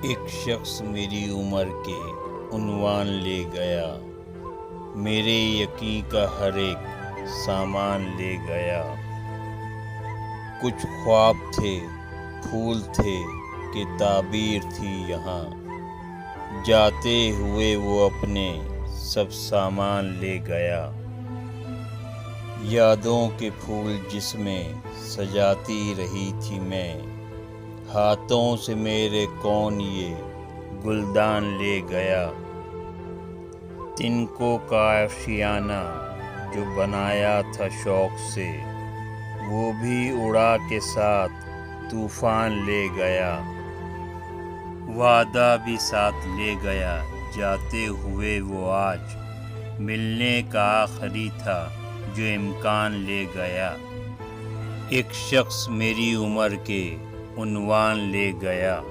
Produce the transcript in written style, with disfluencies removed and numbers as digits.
ایک شخص میری عمر کے عنوان لے گیا، میرے یقین کا ہر ایک سامان لے گیا۔ کچھ خواب تھے، پھول تھے کہ تعبیر تھی یہاں، جاتے ہوئے وہ اپنے سب سامان لے گیا۔ یادوں کے پھول جس میں سجاتی رہی تھی میں، ہاتھوں سے میرے کون یہ گلدان لے گیا۔ تنکوں کا آشیانہ جو بنایا تھا شوق سے، وہ بھی اڑا کے ساتھ طوفان لے گیا۔ وعدہ بھی ساتھ لے گیا جاتے ہوئے وہ آج، ملنے کا آخری تھا جو امکان لے گیا۔ ایک شخص میری عمر کے عنوان لے گیا۔